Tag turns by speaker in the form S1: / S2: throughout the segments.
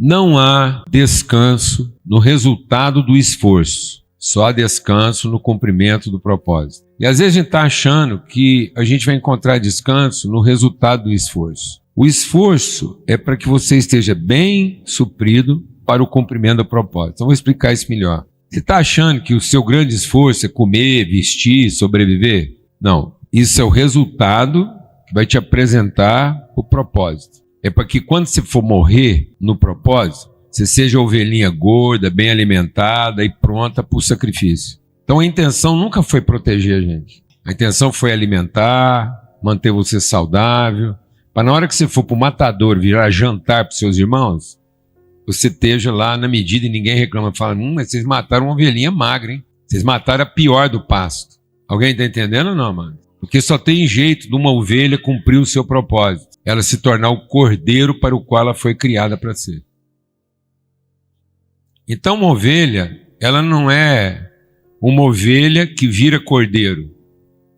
S1: Não há descanso no resultado do esforço, só há descanso no cumprimento do propósito. E às vezes a gente está achando que a gente vai encontrar descanso no resultado do esforço. O esforço é para que você esteja bem suprido para o cumprimento do propósito. Então vou explicar isso melhor. Você está achando que o seu grande esforço é comer, vestir, sobreviver? Não. Isso é o resultado que vai te apresentar o propósito. É para que quando você for morrer no propósito, você seja ovelhinha gorda, bem alimentada e pronta para o sacrifício. Então a intenção nunca foi proteger a gente. A intenção foi alimentar, manter você saudável, para na hora que você for para o matador virar jantar para os seus irmãos, você esteja lá na medida e ninguém reclama. Fala, mas vocês mataram uma ovelhinha magra, hein? Vocês mataram a pior do pasto. Alguém está entendendo ou não, mano? Porque só tem jeito de uma ovelha cumprir o seu propósito. Ela se tornar o cordeiro para o qual ela foi criada para ser. Então uma ovelha, ela não é uma ovelha que vira cordeiro.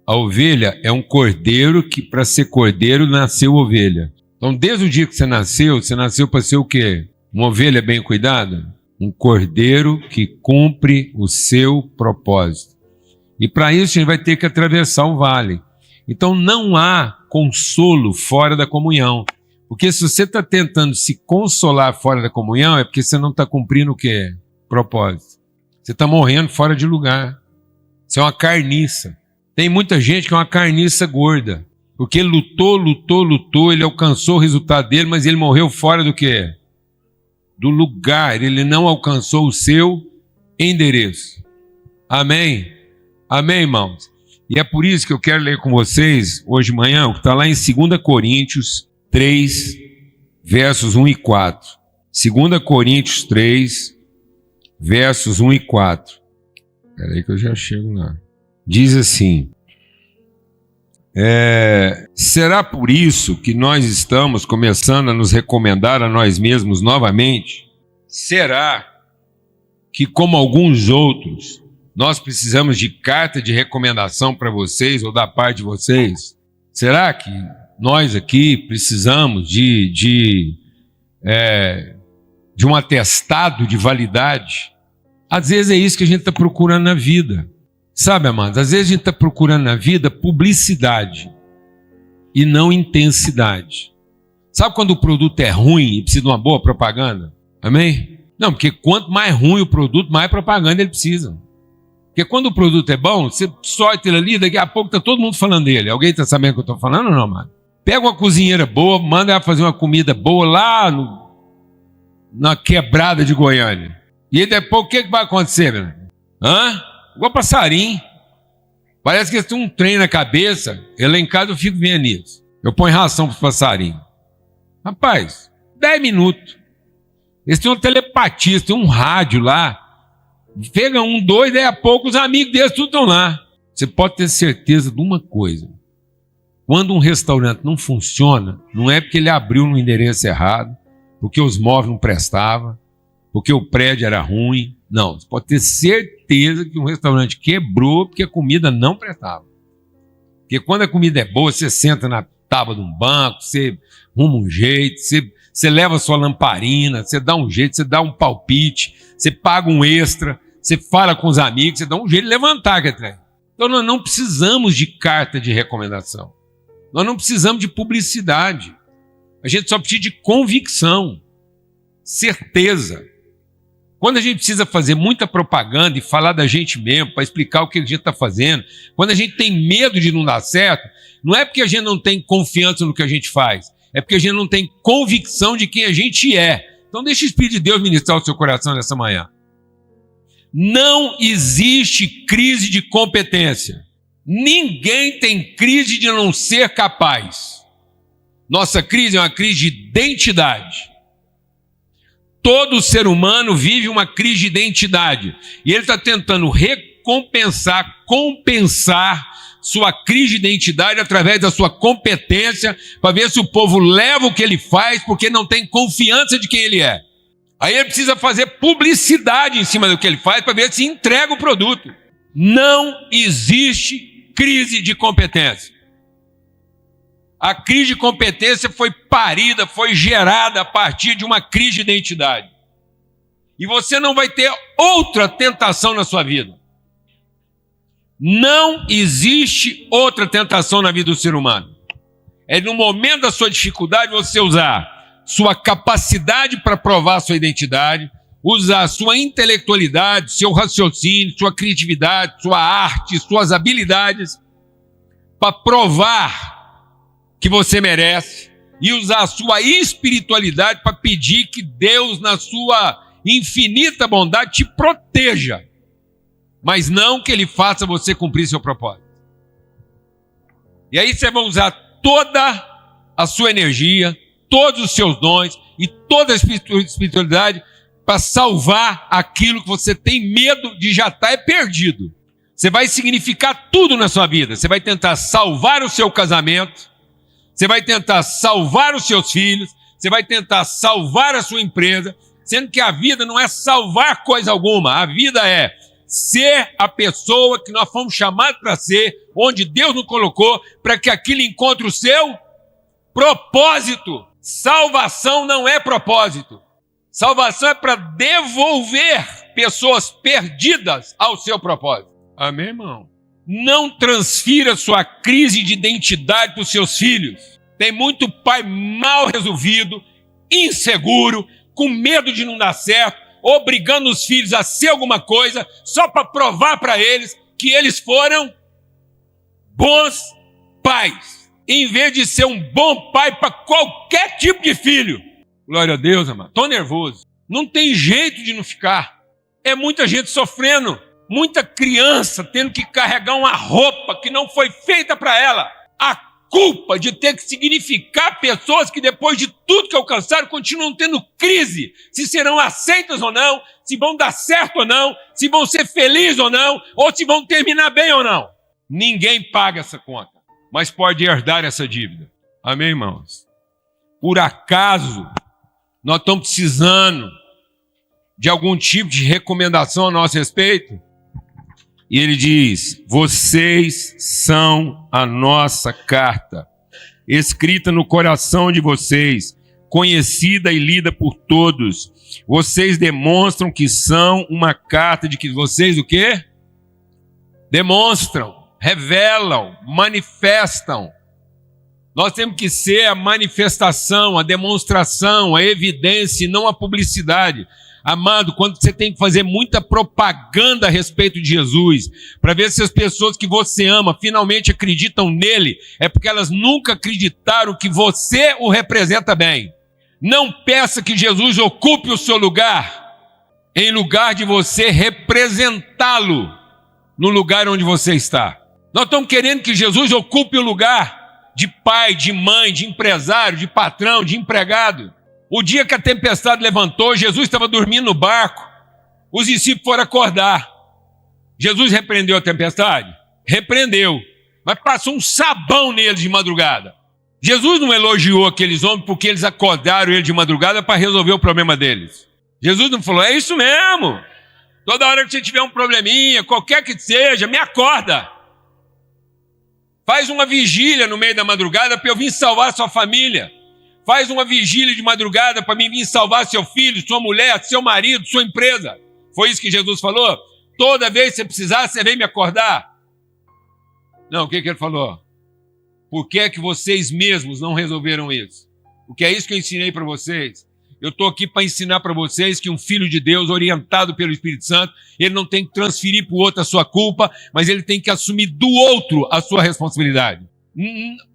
S1: A ovelha é um cordeiro que para ser cordeiro nasceu ovelha. Então desde o dia que você nasceu para ser o quê? Uma ovelha bem cuidada? Um cordeiro que cumpre o seu propósito. E para isso a gente vai ter que atravessar o vale. Então não há consolo fora da comunhão. Porque se você está tentando se consolar fora da comunhão, é porque você não está cumprindo o quê? Propósito. Você está morrendo fora de lugar. Você é uma carniça. Tem muita gente que é uma carniça gorda. Porque ele lutou, ele alcançou o resultado dele, mas ele morreu fora do quê? Do lugar. Ele não alcançou o seu endereço. Amém? Amém, irmãos? E é por isso que eu quero ler com vocês, hoje de manhã, o que está lá em 2 Coríntios 3, versos 1 e 4. 2 Coríntios 3, versos 1 e 4. Espera aí que eu já chego lá. Diz assim: será por isso que nós estamos começando a nos recomendar a nós mesmos novamente? Será que, como alguns outros, nós precisamos de carta de recomendação para vocês ou da parte de vocês? Será que nós aqui precisamos de um atestado de validade? Às vezes é isso que a gente está procurando na vida. Sabe, amados? Às vezes a gente está procurando na vida publicidade e não intensidade. Sabe quando o produto é ruim e precisa de uma boa propaganda? Amém? Não, porque quanto mais ruim o produto, mais propaganda ele precisa. Porque quando o produto é bom, você sorte ele ali, daqui a pouco está todo mundo falando dele. Alguém está sabendo o que eu estou falando ou não, mano? Pega uma cozinheira boa, manda ela fazer uma comida boa lá na quebrada de Goiânia. E aí depois o que vai acontecer, meu? Igual passarinho. Parece que eles têm um trem na cabeça. Eu lá em casa eu fico vendo isso. Eu ponho ração para os passarinhos. Rapaz, 10 minutos. Eles têm uma telepatia, eles têm um rádio lá. Pega 1, 2, daí a pouco os amigos deles tudo estão lá. Você pode ter certeza de uma coisa. Quando um restaurante não funciona, não é porque ele abriu no endereço errado, porque os móveis não prestavam, porque o prédio era ruim. Não, você pode ter certeza que um restaurante quebrou porque a comida não prestava. Porque quando a comida é boa, você senta na tábua de um banco, você arruma um jeito, você leva a sua lamparina, você dá um jeito, você dá um palpite, você paga um extra, você fala com os amigos, você dá um jeito de levantar aquele trem. Então nós não precisamos de carta de recomendação. Nós não precisamos de publicidade. A gente só precisa de convicção, certeza. Quando a gente precisa fazer muita propaganda e falar da gente mesmo, para explicar o que a gente está fazendo, quando a gente tem medo de não dar certo, não é porque a gente não tem confiança no que a gente faz, é porque a gente não tem convicção de quem a gente é. Então deixa o Espírito de Deus ministrar o seu coração nessa manhã. Não existe crise de competência. Ninguém tem crise de não ser capaz. Nossa crise é uma crise de identidade. Todo ser humano vive uma crise de identidade. E ele está tentando compensar sua crise de identidade através da sua competência, para ver se o povo leva o que ele faz, porque não tem confiança de quem ele é. Aí ele precisa fazer publicidade em cima do que ele faz, para ver se entrega o produto. Não existe crise de competência. A crise de competência foi parida, foi gerada a partir de uma crise de identidade. E você não vai ter outra tentação na sua vida. Não existe outra tentação na vida do ser humano. É no momento da sua dificuldade você usar sua capacidade para provar sua identidade, usar sua intelectualidade, seu raciocínio, sua criatividade, sua arte, suas habilidades para provar que você merece e usar a sua espiritualidade para pedir que Deus, na sua infinita bondade, te proteja, mas não que Ele faça você cumprir seu propósito. E aí você vai usar toda a sua energia, todos os seus dons e toda a espiritualidade para salvar aquilo que você tem medo de já estar perdido. Você vai significar tudo na sua vida. Você vai tentar salvar o seu casamento, você vai tentar salvar os seus filhos, você vai tentar salvar a sua empresa, sendo que a vida não é salvar coisa alguma. A vida é ser a pessoa que nós fomos chamados para ser, onde Deus nos colocou, para que aquilo encontre o seu propósito. Salvação não é propósito. Salvação é para devolver pessoas perdidas ao seu propósito. Amém, irmão? Não transfira sua crise de identidade para os seus filhos. Tem muito pai mal resolvido, inseguro, com medo de não dar certo, obrigando os filhos a ser alguma coisa, só para provar para eles que eles foram bons pais, em vez de ser um bom pai para qualquer tipo de filho. Glória a Deus, amado. Estou nervoso. Não tem jeito de não ficar. É muita gente sofrendo, muita criança tendo que carregar uma roupa que não foi feita para ela. A culpa de ter que significar pessoas que depois de tudo que alcançaram continuam tendo crise, se serão aceitas ou não, se vão dar certo ou não, se vão ser felizes ou não, ou se vão terminar bem ou não. Ninguém paga essa conta, mas pode herdar essa dívida. Amém, irmãos? Por acaso nós estamos precisando de algum tipo de recomendação a nosso respeito? E ele diz: vocês são a nossa carta, escrita no coração de vocês, conhecida e lida por todos. Vocês demonstram que são uma carta de que vocês o quê? Demonstram, revelam, manifestam. Nós temos que ser a manifestação, a demonstração, a evidência e não a publicidade. Amado, quando você tem que fazer muita propaganda a respeito de Jesus, para ver se as pessoas que você ama finalmente acreditam nele, é porque elas nunca acreditaram que você o representa bem. Não peça que Jesus ocupe o seu lugar, em lugar de você representá-lo no lugar onde você está. Nós estamos querendo que Jesus ocupe o lugar de pai, de mãe, de empresário, de patrão, de empregado. O dia que a tempestade levantou, Jesus estava dormindo no barco, os discípulos foram acordar. Jesus repreendeu a tempestade? Repreendeu, mas passou um sabão neles de madrugada. Jesus não elogiou aqueles homens porque eles acordaram ele de madrugada para resolver o problema deles. Jesus não falou: é isso mesmo, toda hora que você tiver um probleminha, qualquer que seja, me acorda. Faz uma vigília no meio da madrugada para eu vir salvar a sua família. Faz uma vigília de madrugada para mim vir salvar seu filho, sua mulher, seu marido, sua empresa. Foi isso que Jesus falou? Toda vez que você precisar, você vem me acordar. Não, o que ele falou? Por que é que vocês mesmos não resolveram isso? Porque é isso que eu ensinei para vocês. Eu estou aqui para ensinar para vocês que um filho de Deus, orientado pelo Espírito Santo, ele não tem que transferir para o outro a sua culpa, mas ele tem que assumir do outro a sua responsabilidade.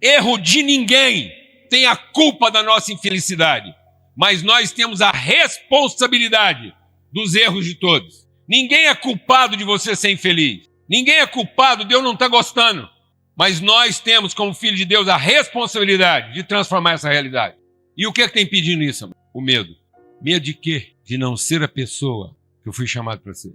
S1: Erro de ninguém tem a culpa da nossa infelicidade, mas nós temos a responsabilidade dos erros de todos. Ninguém é culpado de você ser infeliz. Ninguém é culpado, Deus não está gostando. Mas nós temos, como filho de Deus, a responsabilidade de transformar essa realidade. E o que é que tem pedindo isso? O medo. Medo de quê? De não ser a pessoa que eu fui chamado para ser.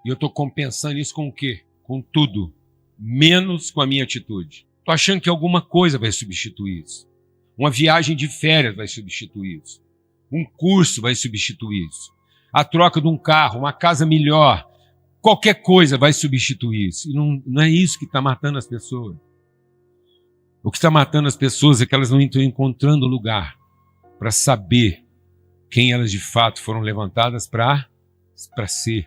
S1: E eu estou compensando isso com o quê? Com tudo, menos com a minha atitude. Estou achando que alguma coisa vai substituir isso. Uma viagem de férias vai substituir isso. Um curso vai substituir isso. A troca de um carro, uma casa melhor, qualquer coisa vai substituir isso. E não é isso que está matando as pessoas. O que está matando as pessoas é que elas não estão encontrando lugar para saber quem elas de fato foram levantadas para ser.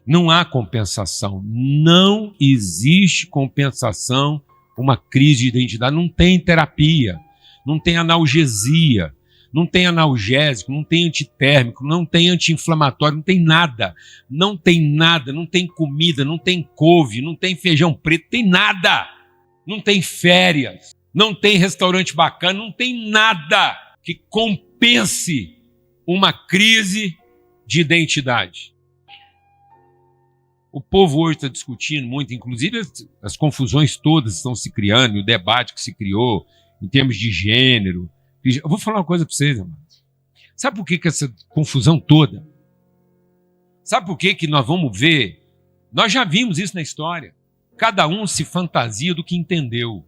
S1: Não há compensação. Não existe compensação uma crise de identidade. Não tem terapia, não tem analgesia, não tem analgésico, não tem antitérmico, não tem anti-inflamatório, não tem nada. Não tem nada, não tem comida, não tem couve, não tem feijão preto, tem nada. Não tem férias, não tem restaurante bacana, não tem nada que compense uma crise de identidade. O povo hoje está discutindo muito, inclusive as confusões todas estão se criando, o debate que se criou em termos de gênero. Eu vou falar uma coisa para vocês, amados. Sabe por que essa confusão toda? Sabe por que nós vamos ver? Nós já vimos isso na história. Cada um se fantasia do que entendeu,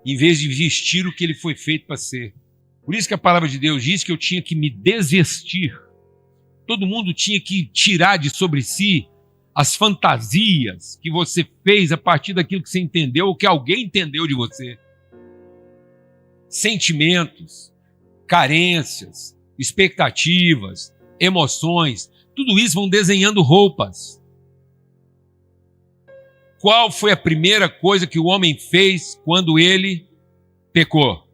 S1: em vez de vestir o que ele foi feito para ser. Por isso que a palavra de Deus diz que eu tinha que me desvestir. Todo mundo tinha que tirar de sobre si as fantasias que você fez a partir daquilo que você entendeu ou que alguém entendeu de você. Sentimentos, carências, expectativas, emoções, tudo isso vão desenhando roupas. Qual foi a primeira coisa que o homem fez quando ele pecou?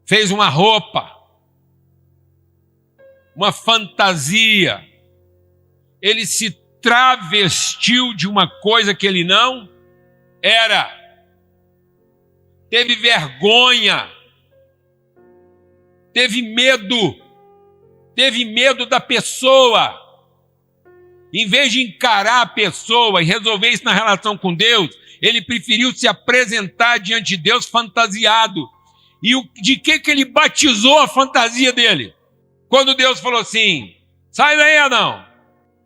S1: Fez uma roupa, uma fantasia. Ele se travestiu de uma coisa que ele não era. Teve vergonha, teve medo da pessoa. Em vez de encarar a pessoa e resolver isso na relação com Deus, ele preferiu se apresentar diante de Deus fantasiado. E de que ele batizou a fantasia dele? Quando Deus falou assim, sai daí, Adão.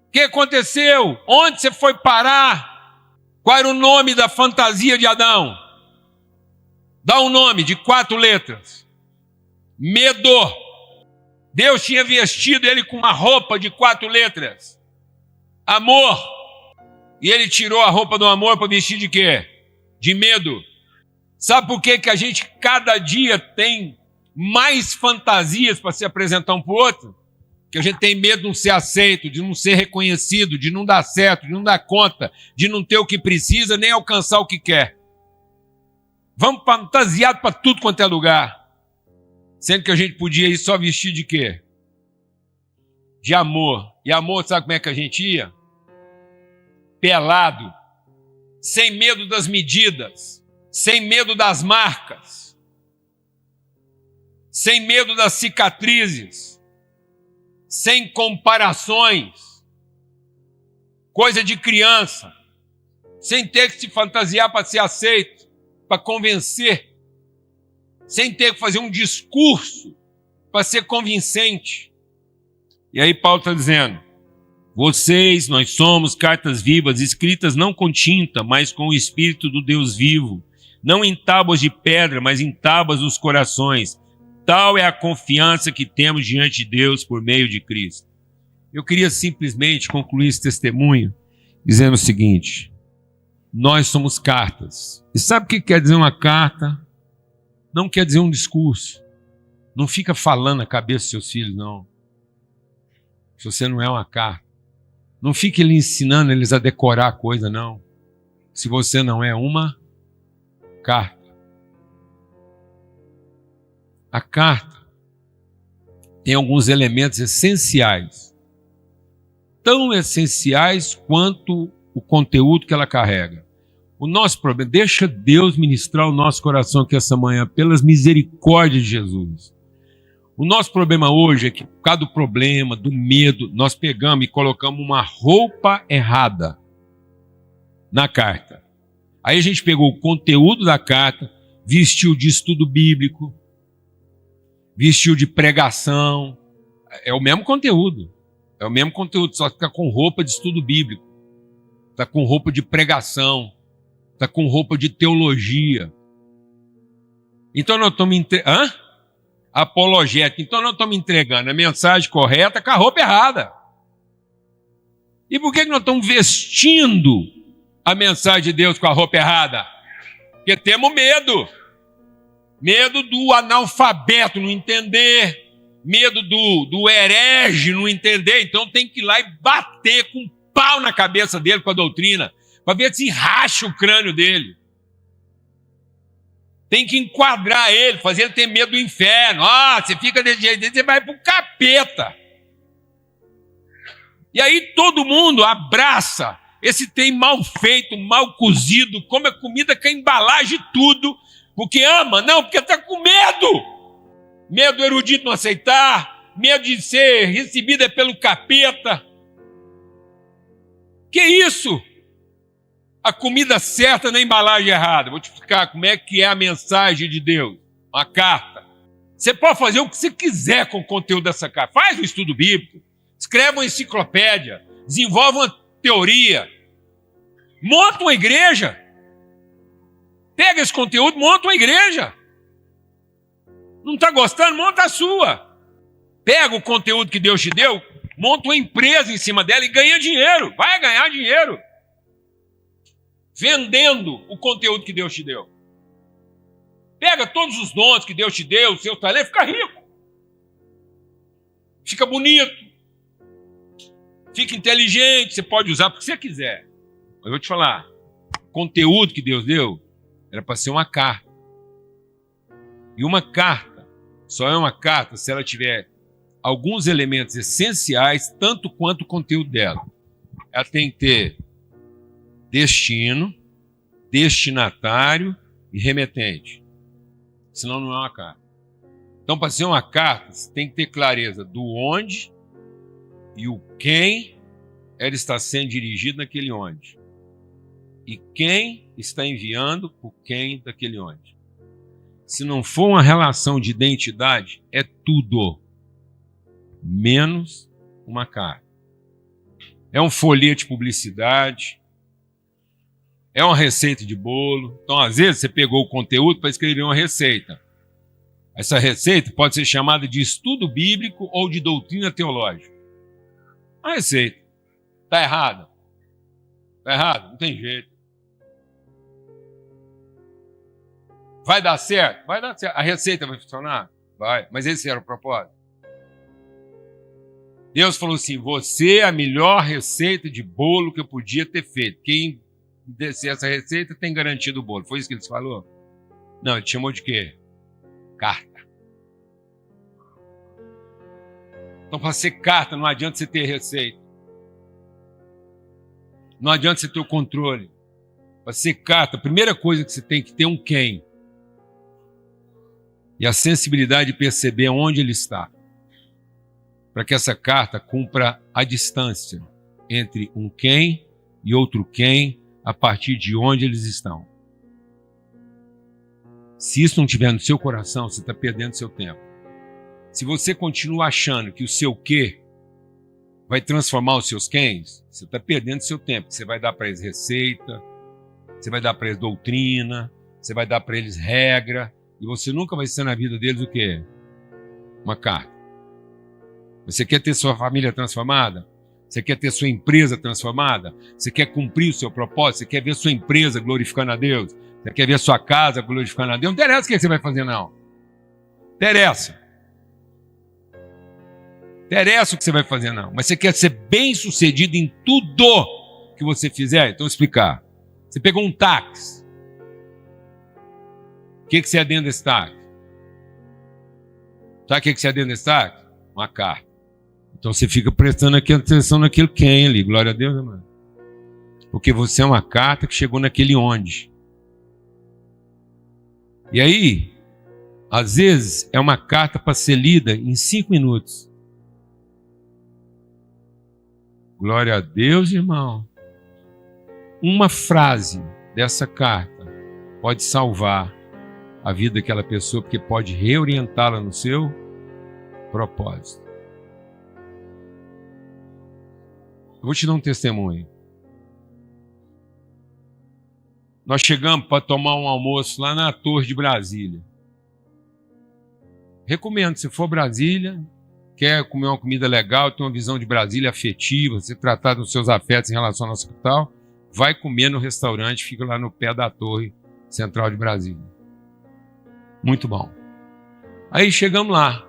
S1: O que aconteceu? Onde você foi parar? Qual era o nome da fantasia de Adão? Dá um nome de 4 letras. Medo. Deus tinha vestido ele com uma roupa de 4 letras. Amor. E ele tirou a roupa do amor para vestir de quê? De medo. Sabe por que a gente cada dia tem mais fantasias para se apresentar um para o outro? Que a gente tem medo de não ser aceito, de não ser reconhecido, de não dar certo, de não dar conta, de não ter o que precisa, nem alcançar o que quer. Vamos fantasiado para tudo quanto é lugar. Sendo que a gente podia ir só vestir de quê? De amor. E amor, sabe como é que a gente ia? Pelado, sem medo das medidas, sem medo das marcas, sem medo das cicatrizes, sem comparações, coisa de criança, sem ter que se fantasiar para ser aceito, para convencer, sem ter que fazer um discurso para ser convincente. E aí Paulo está dizendo, nós somos cartas vivas, escritas não com tinta, mas com o Espírito do Deus vivo, não em tábuas de pedra, mas em tábuas dos corações. Tal é a confiança que temos diante de Deus por meio de Cristo. Eu queria simplesmente concluir esse testemunho dizendo o seguinte, nós somos cartas. E sabe o que quer dizer uma carta? Não quer dizer um discurso. Não fica falando na cabeça dos seus filhos, não. Se você não é uma carta. Não fique lhe ensinando eles a decorar a coisa, não. Se você não é uma carta. A carta tem alguns elementos essenciais. Tão essenciais quanto o conteúdo que ela carrega. O nosso problema, deixa Deus ministrar o nosso coração aqui essa manhã, pelas misericórdias de Jesus. O nosso problema hoje é que, por causa do problema, do medo, nós pegamos e colocamos uma roupa errada na carta. Aí a gente pegou o conteúdo da carta, vestiu de estudo bíblico, vestiu de pregação. É o mesmo conteúdo. É o mesmo conteúdo, só que está com roupa de estudo bíblico. Está com roupa de pregação. Está com roupa de teologia. Então nós estamos apologética. Então nós estamos entregando a mensagem correta com a roupa errada. E por que nós estamos vestindo a mensagem de Deus com a roupa errada? Porque temos medo. Medo do analfabeto não entender, medo do herege não entender, então tem que ir lá e bater com um pau na cabeça dele com a doutrina, para ver se racha o crânio dele. Tem que enquadrar ele, fazer ele ter medo do inferno. Você fica desse jeito, você vai para o capeta. E aí todo mundo abraça esse trem mal feito, mal cozido, come a comida com a embalagem e tudo, porque ama? Não, porque está com medo. Medo do erudito não aceitar, medo de ser recebido pelo capeta. Que isso? A comida certa na embalagem errada. Vou te explicar como é que é a mensagem de Deus. Uma carta. Você pode fazer o que você quiser com o conteúdo dessa carta. Faz um estudo bíblico, escreve uma enciclopédia, desenvolve uma teoria, monta uma igreja. Pega esse conteúdo, monta uma igreja. Não está gostando? Monta a sua. Pega o conteúdo que Deus te deu, monta uma empresa em cima dela e ganha dinheiro. Vai ganhar dinheiro. Vendendo o conteúdo que Deus te deu. Pega todos os dons que Deus te deu, o seu talento, fica rico. Fica bonito. Fica inteligente, você pode usar porque você quiser. Mas eu vou te falar, o conteúdo que Deus deu era para ser uma carta. E uma carta só é uma carta se ela tiver alguns elementos essenciais, tanto quanto o conteúdo dela. Ela tem que ter destino, destinatário e remetente. Senão não é uma carta. Então, para ser uma carta, você tem que ter clareza do onde e o quem ela está sendo dirigida naquele onde. E quem está enviando por quem daquele onde. Se não for uma relação de identidade, é tudo menos uma carta. É um folheto de publicidade, é uma receita de bolo. Então, às vezes, você pegou o conteúdo para escrever uma receita. Essa receita pode ser chamada de estudo bíblico ou de doutrina teológica. A receita. Está errada? Está errado? Não tem jeito. Vai dar certo? Vai dar certo. A receita vai funcionar? Vai. Mas esse era o propósito. Deus falou assim, você é a melhor receita de bolo que eu podia ter feito. Quem descer essa receita tem garantido o bolo. Foi isso que ele falou? Não, ele chamou de quê? Carta. Então, para ser carta, não adianta você ter receita. Não adianta você ter o controle. Para ser carta, a primeira coisa que você tem que ter é um quem. E a sensibilidade de perceber onde ele está. Para que essa carta cumpra a distância entre um quem e outro quem, a partir de onde eles estão. Se isso não estiver no seu coração, você está perdendo seu tempo. Se você continua achando que o seu quê vai transformar os seus quens, você está perdendo seu tempo. Você vai dar para eles receita, você vai dar para eles doutrina, você vai dar para eles regra, e você nunca vai ser na vida deles o quê? Uma carta. Você quer ter sua família transformada? Você quer ter sua empresa transformada? Você quer cumprir o seu propósito? Você quer ver sua empresa glorificando a Deus? Você quer ver sua casa glorificando a Deus? Não interessa o que você vai fazer, não. Interessa. Interessa o que você vai fazer, não. Mas você quer ser bem-sucedido em tudo que você fizer? Então, vou explicar. Você pegou um táxi. O que você é dentro desse táxi? Sabe o que você é dentro desse táxi? Uma carta. Então você fica prestando atenção naquele quem ali. Glória a Deus, irmão. Porque você é uma carta que chegou naquele onde. E aí, às vezes, é uma carta para ser lida em 5 minutos. Glória a Deus, irmão. Uma frase dessa carta pode salvar a vida daquela pessoa, porque pode reorientá-la no seu propósito. Eu vou te dar um testemunho. Nós chegamos para tomar um almoço lá na Torre de Brasília. Recomendo, se for Brasília, quer comer uma comida legal, ter uma visão de Brasília afetiva, ser tratado dos seus afetos em relação à nossa capital, vai comer no restaurante, fica lá no pé da torre Central de Brasília. Muito bom. Aí chegamos lá.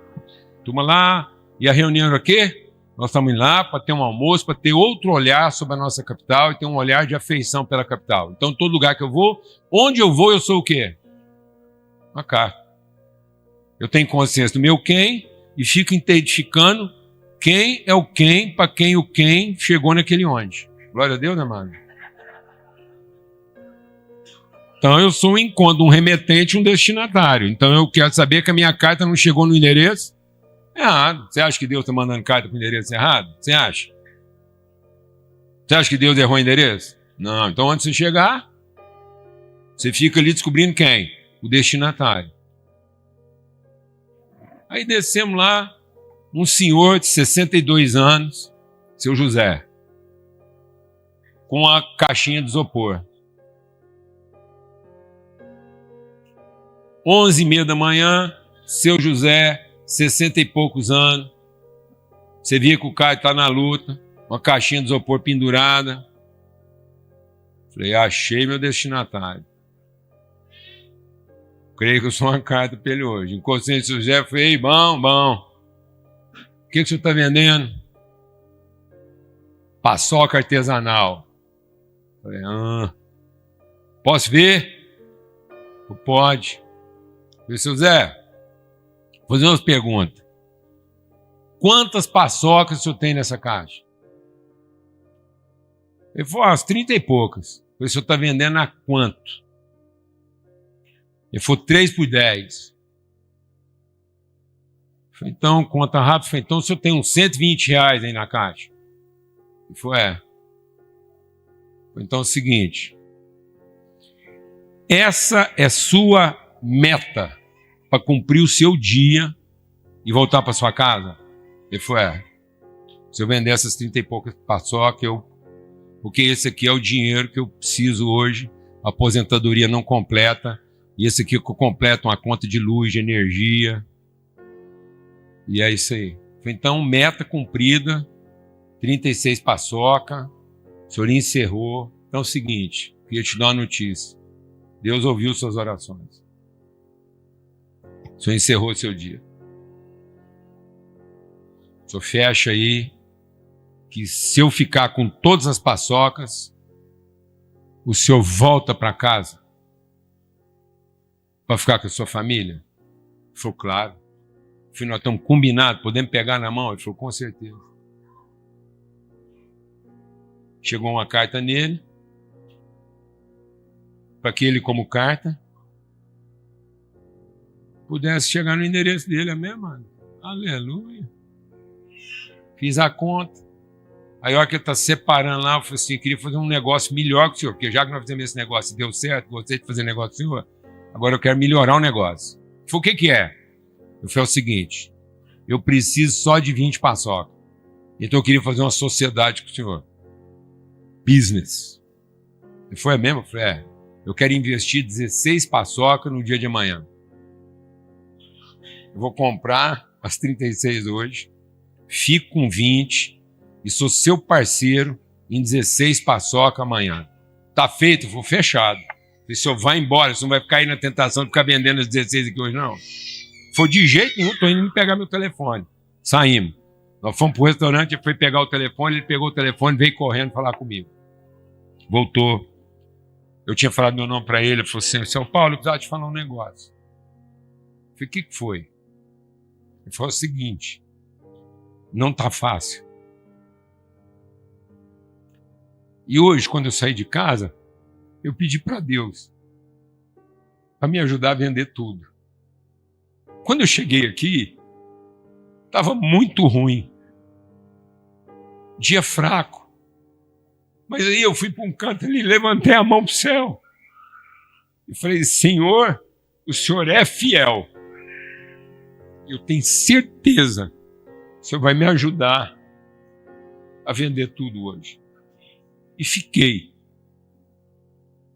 S1: Turma lá, e a reunião era o quê? Nós estamos indo lá para ter um almoço, para ter outro olhar sobre a nossa capital e ter um olhar de afeição pela capital. Então, todo lugar que eu vou, onde eu vou, eu sou o quê? Uma carta. Eu tenho consciência do meu quem e fico identificando quem é o quem, para quem o quem chegou naquele onde. Glória a Deus, né, mano? Então eu sou um encontro, um remetente, um destinatário. Então eu quero saber que a minha carta não chegou no endereço errado. Você acha que Deus está mandando carta para o endereço errado? Você acha? Você acha que Deus errou o endereço? Não. Então antes de você chegar, você fica ali descobrindo quem? O destinatário. Aí descemos lá, um senhor de 62 anos, seu José, com a caixinha de isopor. 11h30 da manhã, seu José, 60 e poucos anos. Você via que o cara está na luta, uma caixinha de isopor pendurada. Falei, achei meu destinatário. Creio que eu sou uma carta para ele hoje. Encostei no seu José, falei, bom. O que o senhor está vendendo? Paçoca artesanal. Falei, posso ver? Pode. Falei, seu Zé, vou fazer umas perguntas. Quantas paçocas o senhor tem nessa caixa? Ele falou, umas 30 e poucas. Falei, o senhor está vendendo a quanto? Ele falou, 3 por 10. Falei, então, conta rápido. Falei, então o senhor tem uns R$120 aí na caixa? Ele falou, é. Falei, então é o seguinte. Essa é sua meta para cumprir o seu dia e voltar para sua casa? Ele falou, é. Se eu vender essas 30 e poucas paçocas, porque esse aqui é o dinheiro que eu preciso hoje, a aposentadoria não completa, e esse aqui eu completo uma conta de luz, de energia, e é isso aí. Então, meta cumprida, 36 paçoca, o senhor encerrou. Então é o seguinte, queria te dar uma notícia. Deus ouviu suas orações. O senhor encerrou seu dia. O senhor fecha aí, que se eu ficar com todas as paçocas, o senhor volta para casa para ficar com a sua família? Ele falou, claro. Eu falei, nós estamos combinados, podemos pegar na mão? Ele falou, com certeza. Chegou uma carta nele, para que ele, como carta, pudesse chegar no endereço dele, amém, mano? Aleluia. Fiz a conta. Aí, a hora que ele está separando lá, eu falei assim, eu queria fazer um negócio melhor com o senhor, porque já que nós fizemos esse negócio e deu certo, gostei de fazer negócio com o senhor, agora eu quero melhorar o negócio. Ele falou, o que é? Eu falei, é o seguinte, eu preciso só de 20 paçoca. Então eu queria fazer uma sociedade com o senhor. Business. Ele falou, é mesmo? Eu falei, é. Eu quero investir 16 paçoca no dia de amanhã. Eu vou comprar as 36 hoje, fico com 20 e sou seu parceiro em 16 paçoca amanhã. Tá feito? Eu vou fechado. O senhor vai embora, você não vai ficar aí na tentação de ficar vendendo as 16 aqui hoje, não. Foi de jeito nenhum, estou indo pegar meu telefone. Saímos. Nós fomos para o restaurante, ele foi pegar o telefone, ele pegou o telefone, veio correndo falar comigo. Voltou. Eu tinha falado meu nome para ele, ele falou assim, São Paulo, eu precisava te falar um negócio. Eu falei, o que foi? Ele falou o seguinte, não está fácil. E hoje, quando eu saí de casa, eu pedi para Deus para me ajudar a vender tudo. Quando eu cheguei aqui, estava muito ruim. Dia fraco. Mas aí eu fui para um canto ali, levantei a mão para o céu. E falei, Senhor, o Senhor é fiel. Eu tenho certeza que o Senhor vai me ajudar a vender tudo hoje. E fiquei.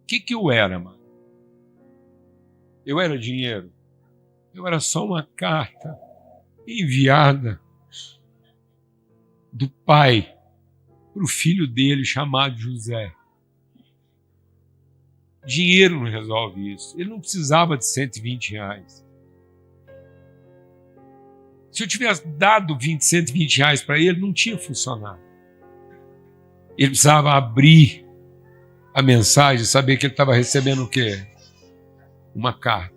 S1: O que eu era, mano? Eu era dinheiro. Eu era só uma carta enviada do pai para o filho dele chamado José. Dinheiro não resolve isso. Ele não precisava de R$ 120. Se eu tivesse dado R$ 120 para ele, não tinha funcionado. Ele precisava abrir a mensagem, saber que ele estava recebendo o quê? Uma carta.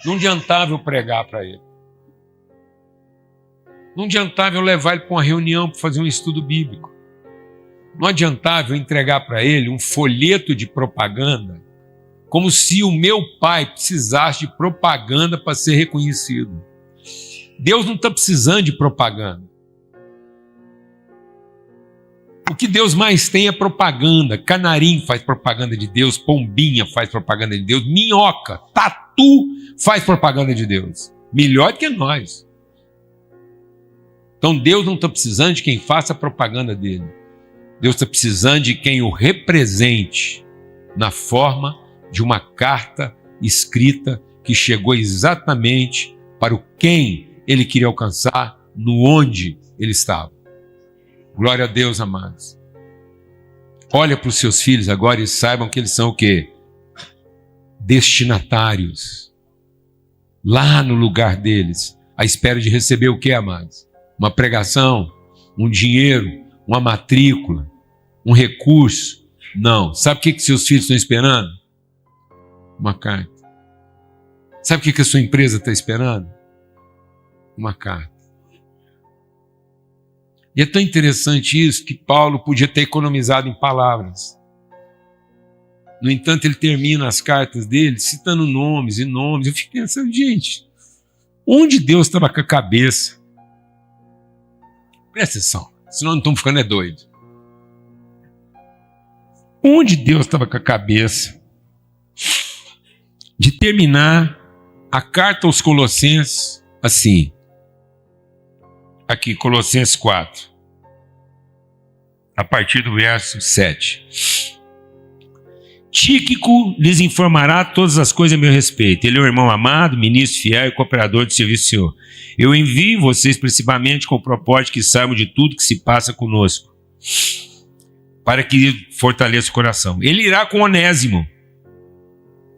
S1: Não adiantava eu pregar para ele. Não adiantava eu levar ele para uma reunião para fazer um estudo bíblico. Não adiantava eu entregar para ele um folheto de propaganda, como se o meu pai precisasse de propaganda para ser reconhecido. Deus não está precisando de propaganda. O que Deus mais tem é propaganda. Canarim faz propaganda de Deus, pombinha faz propaganda de Deus, minhoca, tatu faz propaganda de Deus. Melhor que nós. Então Deus não está precisando de quem faça propaganda dele. Deus está precisando de quem o represente na forma de uma carta escrita que chegou exatamente para o quem ele queria alcançar, no onde ele estava. Glória a Deus, amados. Olha para os seus filhos agora e saibam que eles são o quê? Destinatários. Lá no lugar deles, à espera de receber o quê, amados? Uma pregação, um dinheiro, uma matrícula, um recurso. Não. Sabe o que seus filhos estão esperando? Uma carta. Sabe o que a sua empresa está esperando? Uma carta. E é tão interessante isso que Paulo podia ter economizado em palavras. No entanto, ele termina as cartas dele citando nomes e nomes. Eu fico pensando, gente, onde Deus estava com a cabeça? Presta atenção, senão não estamos ficando doidos. Onde Deus estava com a cabeça de terminar a carta aos Colossenses assim? Aqui, Colossenses 4, a partir do verso 7. Tíquico lhes informará todas as coisas a meu respeito. Ele é um irmão amado, ministro fiel e cooperador do serviço do Senhor. Eu envio vocês principalmente com o propósito que saibam de tudo que se passa conosco, para que fortaleça o coração. Ele irá com Onésimo,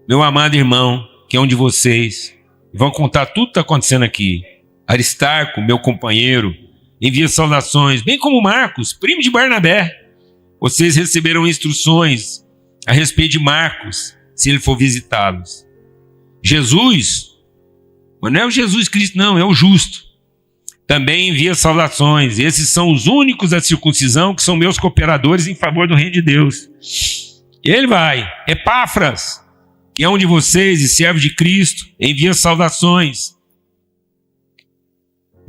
S1: meu amado irmão, que é um de vocês, e vão contar tudo que está acontecendo aqui. Aristarco, meu companheiro, envia saudações, bem como Marcos, primo de Barnabé. Vocês receberão instruções a respeito de Marcos, se ele for visitá-los. Jesus, mas não é o Jesus Cristo não, é o justo, também envia saudações. Esses são os únicos da circuncisão que são meus cooperadores em favor do reino de Deus. E ele vai, Epáfras, que é um de vocês e servo de Cristo, envia saudações.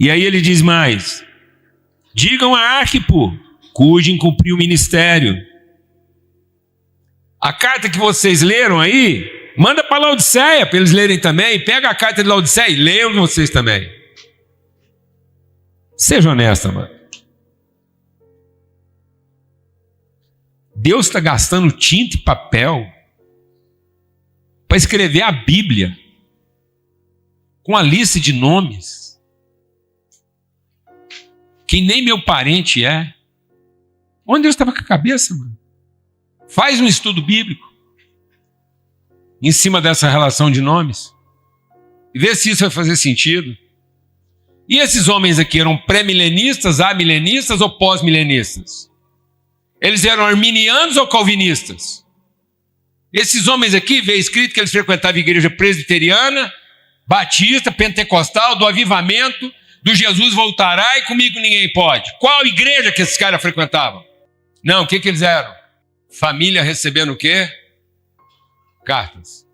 S1: E aí ele diz mais: digam a Arquipo, cuide em cumprir o ministério. A carta que vocês leram aí, manda para Laodiceia, para eles lerem também. Pega a carta de Laodiceia e leiam vocês também. Seja honesta, mano. Deus está gastando tinta e papel para escrever a Bíblia com a lista de nomes que nem meu parente é. Onde Deus estava com a cabeça, mano? Faz um estudo bíblico em cima dessa relação de nomes e vê se isso vai fazer sentido. E esses homens aqui eram pré-milenistas, amilenistas ou pós-milenistas? Eles eram arminianos ou calvinistas? Esses homens aqui, vê escrito que eles frequentavam a igreja presbiteriana, batista, pentecostal, do avivamento, do Jesus voltará e comigo ninguém pode. Qual igreja que esses caras frequentavam? Não, o que eles eram? Família recebendo o quê? Cartas.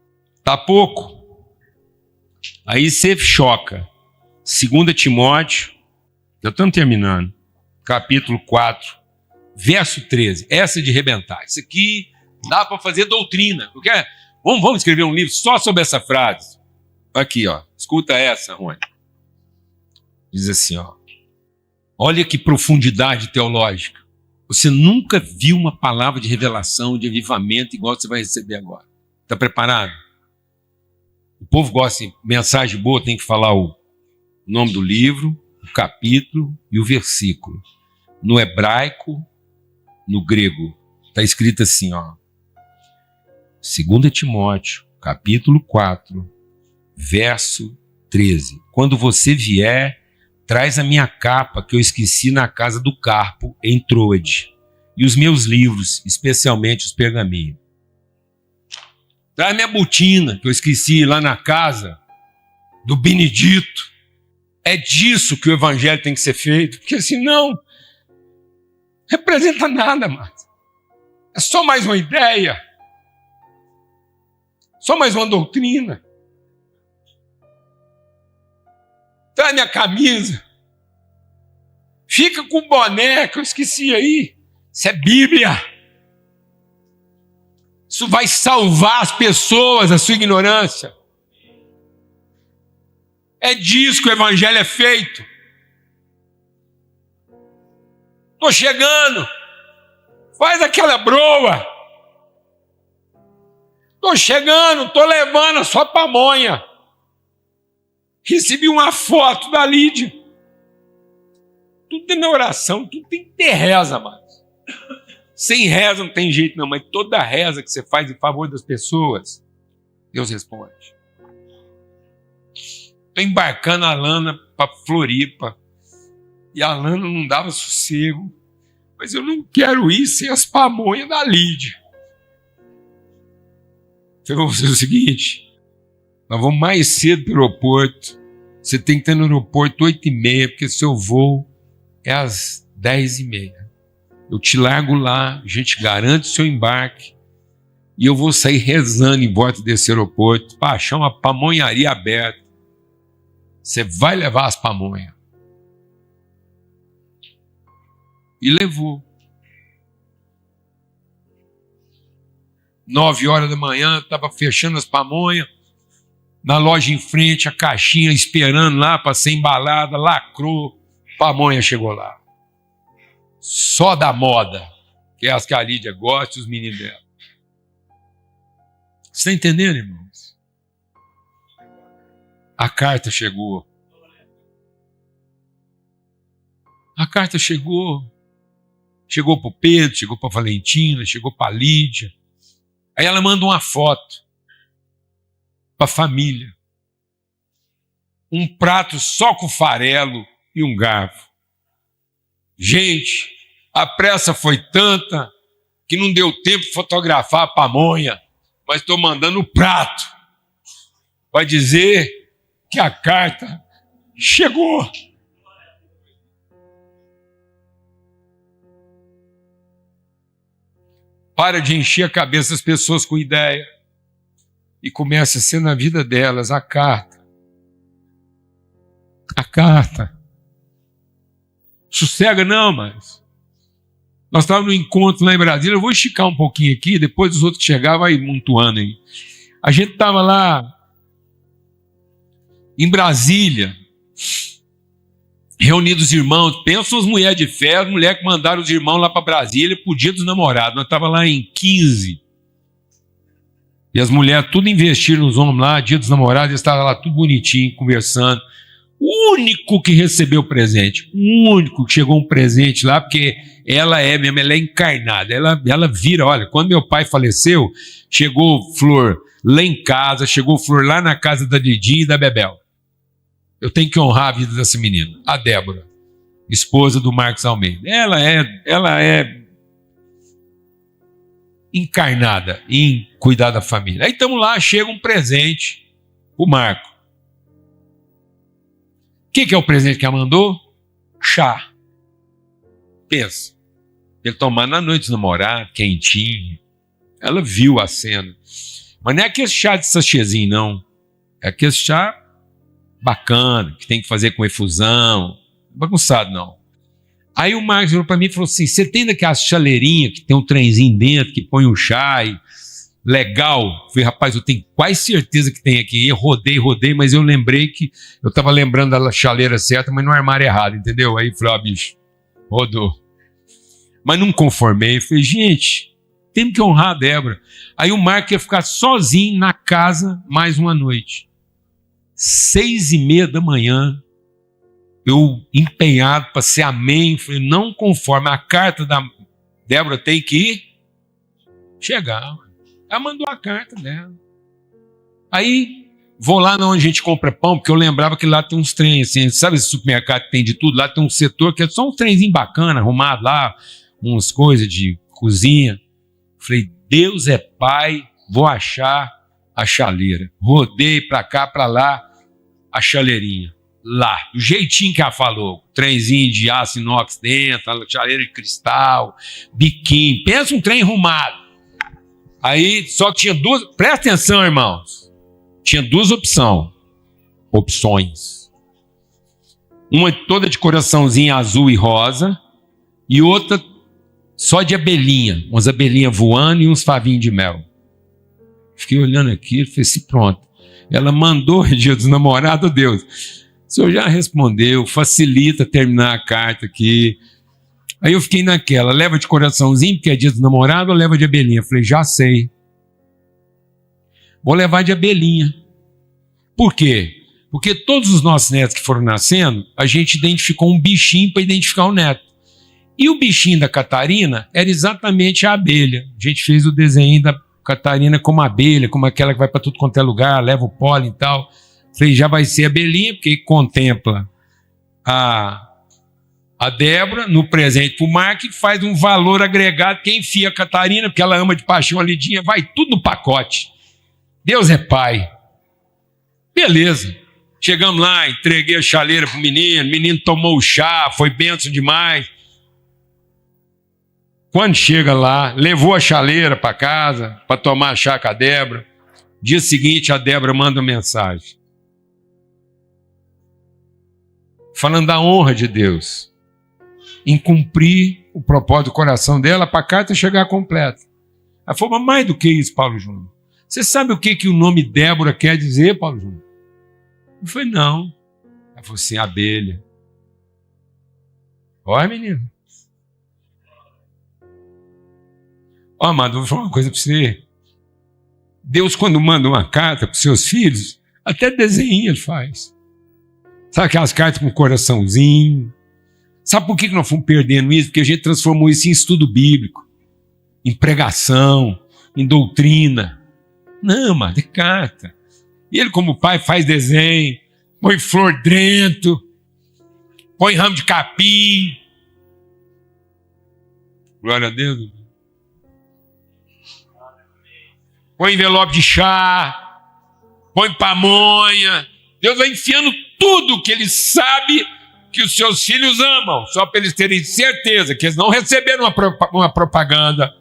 S1: Tá pouco. Aí você choca. 2 Timóteo, já estamos terminando, capítulo 4, verso 13. Essa é de arrebentar. Isso aqui dá para fazer doutrina. Vamos escrever um livro só sobre essa frase. Aqui, ó. Escuta essa, Rony. Diz assim, ó. Olha que profundidade teológica. Você nunca viu uma palavra de revelação, de avivamento igual você vai receber agora. Está preparado? O povo gosta de mensagem boa, tem que falar o nome do livro, o capítulo e o versículo. No hebraico, no grego, está escrito assim, ó. 2 Timóteo, capítulo 4, verso 13. Quando você vier, traz a minha capa que eu esqueci na casa do Carpo, em Troade, e os meus livros, especialmente os pergaminhos. Traz minha botina que eu esqueci lá na casa do Benedito. É disso que o evangelho tem que ser feito, porque senão não representa nada, mas é só mais uma ideia, só mais uma doutrina. Traz minha camisa, fica com o boné que eu esqueci aí. Isso é Bíblia. Isso vai salvar as pessoas da sua ignorância. É disso que o evangelho é feito. Estou chegando, faz aquela broa. Estou chegando, estou levando a sua pamonha. Recebi uma foto da Lídia. Tudo tem na oração, tudo tem que ter reza, mas sem reza não tem jeito não, mas toda reza que você faz em favor das pessoas, Deus responde. Estou embarcando a Lana para Floripa, e a Lana não dava sossego, mas eu não quero ir sem as pamonhas da Lídia. Então vamos fazer o seguinte, nós vamos mais cedo para o aeroporto, você tem que estar no aeroporto 8h30, porque seu voo é às 10h30. Eu te largo lá, a gente garante o seu embarque, e eu vou sair rezando em volta desse aeroporto, para achar uma pamonharia aberta. Você vai levar as pamonhas. E levou. 9h da manhã, estava fechando as pamonhas, na loja em frente, a caixinha esperando lá para ser embalada, lacrou, pamonha chegou lá. Só da moda, que é as que a Lídia gosta e os meninos dela. Você está entendendo, irmãos? A carta chegou. A carta chegou. Chegou para o Pedro, chegou para a Valentina, chegou para a Lídia. Aí ela manda uma foto para a família. Um prato só com farelo e um garfo. Gente, a pressa foi tanta que não deu tempo de fotografar a pamonha, mas estou mandando o prato para dizer que a carta chegou. Para de encher a cabeça das pessoas com ideia e comece a ser na vida delas a carta. A carta. Sossega não, mas nós estávamos no encontro lá em Brasília. Eu vou esticar um pouquinho aqui, depois os outros chegar, vai montuando aí. A gente estava lá em Brasília, reunidos os irmãos. Pensam as mulheres de fé, as mulheres que mandaram os irmãos lá para Brasília para o dia dos namorados. Nós estávamos lá em 15. E as mulheres tudo investiram nos homens lá, dia dos namorados, eles estavam lá tudo bonitinho, conversando. O único que recebeu presente, o único que chegou um presente lá, porque ela é mesmo, ela é encarnada, ela vira, olha, quando meu pai faleceu, chegou flor lá em casa, chegou flor lá na casa da Didi e da Bebel. Eu tenho que honrar a vida dessa menina, a Débora, esposa do Marcos Almeida. Ela é encarnada em cuidar da família. Aí estamos lá, chega um presente, o Marco. O que é o presente que ela mandou? Chá. Pensa. Ele tomando na noite de namorar, quentinho. Ela viu a cena. Mas não é aquele chá de sachêzinho, não. É aquele chá bacana, que tem que fazer com efusão. Bagunçado, não. Aí o Marcos virou para mim e falou assim, você tem daquelas chaleirinhas que tem um trenzinho dentro, que põe um chá e... Legal. Eu falei, rapaz, eu tenho quase certeza que tem aqui. Eu rodei, mas eu lembrei que eu estava lembrando da chaleira certa, mas no armário errado, entendeu? Aí eu falei, bicho, rodou. Mas não conformei. Eu falei, gente, temos que honrar a Débora. Aí o Marco ia ficar sozinho na casa mais uma noite. 6h30 da manhã, eu empenhado para ser amém. Falei, não conforme, a carta da Débora tem que chegar. Ela mandou a carta dela. Aí, vou lá onde a gente compra pão, porque eu lembrava que lá tem uns trens, assim, sabe esse supermercado que tem de tudo? Lá tem um setor que é só um trenzinho bacana, arrumado lá, umas coisas de cozinha. Falei, Deus é pai, vou achar a chaleira. Rodei pra cá, pra lá, a chaleirinha. Lá, do jeitinho que ela falou. Trenzinho de aço inox dentro, chaleira de cristal, biquinho. Pensa um trem arrumado. Aí, só que tinha duas... Presta atenção, irmãos. Tinha duas opções. Uma toda de coraçãozinho azul e rosa, e outra só de abelhinha. Umas abelhinhas voando e uns favinhos de mel. Fiquei olhando aqui e falei assim, pronto. Ela mandou dia dos namorados, Deus. O senhor já respondeu, facilita terminar a carta aqui. Aí eu fiquei naquela, leva de coraçãozinho, porque é dia dos namorados, ou leva de abelhinha? Falei, já sei. Vou levar de abelhinha. Por quê? Porque todos os nossos netos que foram nascendo, a gente identificou um bichinho para identificar o neto. E o bichinho da Catarina era exatamente a abelha. A gente fez o desenho da Catarina como abelha, como aquela que vai para tudo quanto é lugar, leva o pólen e tal. Falei, já vai ser abelhinha, porque contempla a Débora no presente para o Mark, faz um valor agregado, quem enfia a Catarina, porque ela ama de paixão a Lidinha, vai tudo no pacote. Deus é pai. Beleza. Chegamos lá, entreguei a chaleira pro menino, o menino tomou o chá, foi benção demais. Quando chega lá, levou a chaleira para casa, para tomar chá com a Débora. Dia seguinte, a Débora manda uma mensagem. Falando da honra de Deus. Em cumprir o propósito do coração dela para a carta chegar completa. Ela falou, mas mais do que isso, Paulo Júnior. Você sabe o que o nome Débora quer dizer, Paulo Júnior? Eu falei, não. Ela falou assim, abelha. Olha, menino. Ó, amado, vou falar uma coisa para você. Deus, quando manda uma carta para os seus filhos, até desenho ele faz. Sabe aquelas cartas com coraçãozinho? Sabe por que nós fomos perdendo isso? Porque a gente transformou isso em estudo bíblico, em pregação, em doutrina. Não, amado, é carta. E ele, como pai, faz desenho, põe flor dentro, põe ramo de capim. Glória a Deus. Põe envelope de chá, põe pamonha. Deus vai enfiando tudo que ele sabe que os seus filhos amam, só para eles terem certeza que eles não receberam uma propaganda,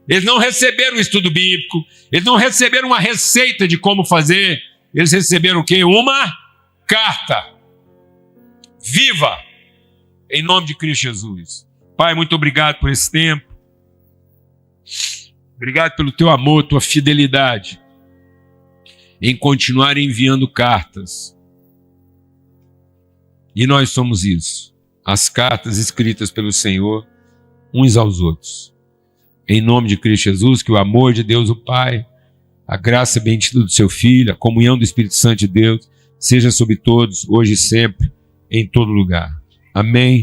S1: eles não receberam um estudo bíblico, eles não receberam uma receita de como fazer, eles receberam o quê? Uma carta viva, em nome de Cristo Jesus. Pai, muito obrigado por esse tempo, obrigado pelo teu amor, tua fidelidade em continuar enviando cartas. E nós somos isso, as cartas escritas pelo Senhor uns aos outros. Em nome de Cristo Jesus, que o amor de Deus o Pai, a graça bendita do seu Filho, a comunhão do Espírito Santo de Deus, seja sobre todos, hoje e sempre, em todo lugar. Amém.